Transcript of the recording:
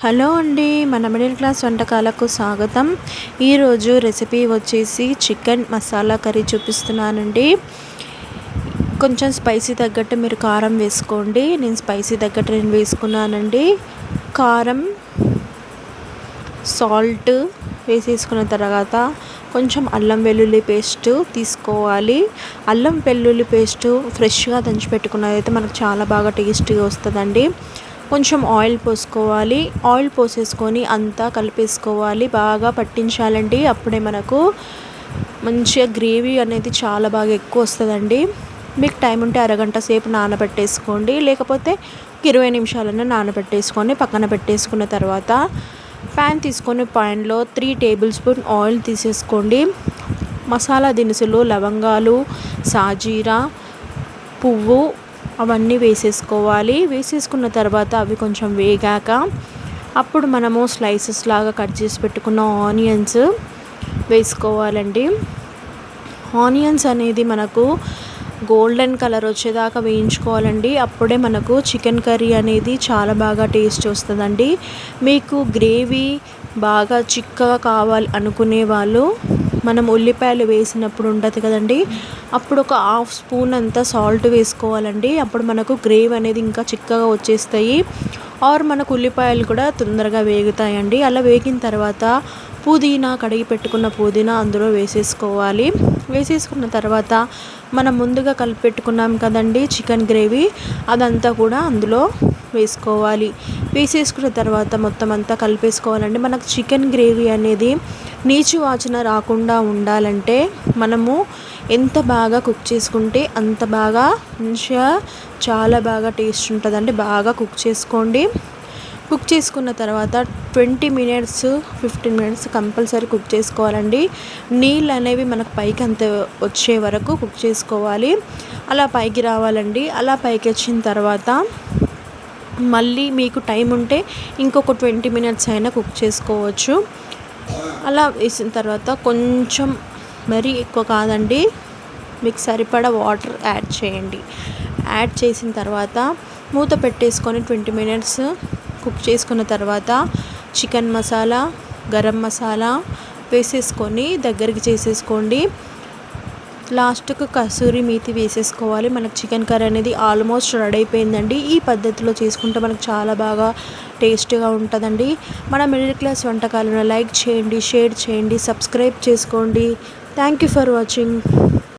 Hello అండి, మన middle class వంటకాలకు స్వాగతం. ఈరోజు రెసిపీ వచ్చేసి చికెన్ మసాలా కర్రీ చూపిస్తున్నానండి. కొంచెం స్పైసీ తగ్గట్టు మీరు కారం వేసుకోండి. నేను స్పైసీ తగ్గట్టు నేను వేసుకున్నానండి. కారం, సాల్ట్ వేసేసుకున్న తర్వాత కొంచెం అల్లం వెల్లుల్లి పేస్ట్ తీసుకోవాలి. అల్లం వెల్లుల్లి పేస్ట్ ఫ్రెష్గా దంచి పెట్టుకున్నదైతే మనకు చాలా బాగా టేస్టీగా వస్తుందండి. కొంచెం ఆయిల్ పోసుకోవాలి. ఆయిల్ పోసేసుకొని అంతా కలిపేసుకోవాలి, బాగా పట్టించాలండి. అప్పుడే మనకు మంచిగా గ్రేవీ అనేది చాలా బాగా ఎక్కువ వస్తుందండి. మీకు టైం ఉంటే అరగంట సేపు నానబెట్టేసుకోండి, లేకపోతే 20 నిమిషాలన్నా నానబెట్టేసుకొని పక్కన పెట్టేసుకున్న తర్వాత ప్యాన్ తీసుకొని ప్యాన్లో 3 టేబుల్ స్పూన్ ఆయిల్ తీసేసుకోండి. మసాలా దినుసులు, లవంగాలు, సాజీరా, పువ్వు అవన్నీ వేసేసుకోవాలి. వేసేసుకున్న తర్వాత అవి కొంచెం వేగాక అప్పుడు మనము స్లైసెస్ లాగా కట్ చేసి పెట్టుకున్న ఆనియన్స్ వేసుకోవాలండి. ఆనియన్స్ అనేది మనకు గోల్డెన్ కలర్ వచ్చేదాకా వేయించుకోవాలండి. అప్పుడే మనకు చికెన్ కర్రీ అనేది చాలా బాగా టేస్ట్ వస్తుందండి. మీకు గ్రేవీ బాగా చిక్కగా కావాలి అనుకునే వాళ్ళు మనం ఉల్లిపాయలు వేసినప్పుడు ఉంటుంది కదండి, అప్పుడు ఒక 1/2 స్పూన్ అంతా సాల్ట్ వేసుకోవాలండి. అప్పుడు మనకు గ్రేవీ అనేది ఇంకా చిక్కగా వచ్చేస్తాయి. మనకు ఉల్లిపాయలు కూడా తొందరగా వేగుతాయండి. అలా వేగిన తర్వాత పుదీనా, కడిగి పెట్టుకున్న పుదీనా అందులో వేసేసుకోవాలి. వేసేసుకున్న తర్వాత మనం ముందుగా కలిపి పెట్టుకున్నాం కదండి చికెన్ గ్రేవీ, అదంతా కూడా అందులో వేసుకోవాలి. వేసేసుకున్న తర్వాత మొత్తం అంతా కలిపేసుకోవాలండి. మనకు చికెన్ గ్రేవీ అనేది నీచు వాసన రాకుండా ఉండాలంటే మనము ఎంత బాగా కుక్ చేసుకుంటే అంత బాగా మంచిగా చాలా బాగా టేస్ట్ ఉంటుందండి. బాగా కుక్ చేసుకోండి. కుక్ చేసుకున్న తర్వాత 20 మినిట్స్ 15 మినిట్స్ కంపల్సరీ కుక్ చేసుకోవాలండి. నీళ్ళు అనేవి మనకు పైకి అంత వచ్చే వరకు కుక్ చేసుకోవాలి. అలా పైకి రావాలండి. అలా పైకి వచ్చిన తర్వాత మళ్ళీ మీకు టైం ఉంటే ఇంకొక 20 మినిట్స్ అయినా కుక్ చేసుకోవచ్చు. అలా వేసిన తర్వాత కొంచెం మరీ ఎక్కువ కాదండి, మీకు సరిపడా వాటర్ యాడ్ చేయండి. యాడ్ చేసిన తర్వాత మూత పెట్టేసుకొని 20 మినిట్స్ కుక్ చేసుకున్న తర్వాత చికెన్ మసాలా, గరం మసాలా వేసేసుకొని దగ్గరికి చేసేసుకోండి. లాస్ట్కు కసూరి మేతి వేసేసుకోవాలి. మనకు చికెన్ కర్రీ అనేది ఆల్మోస్ట్ రెడీ అయిపోయిందండి. ఈ పద్ధతిలో చేసుకుంటే మనకు చాలా బాగా టేస్ట్గా ఉంటుందండి. మన మిడిల్ క్లాస్ వంటకాలను లైక్ చేయండి, షేర్ చేయండి, సబ్స్క్రైబ్ చేసుకోండి. Thank you for watching.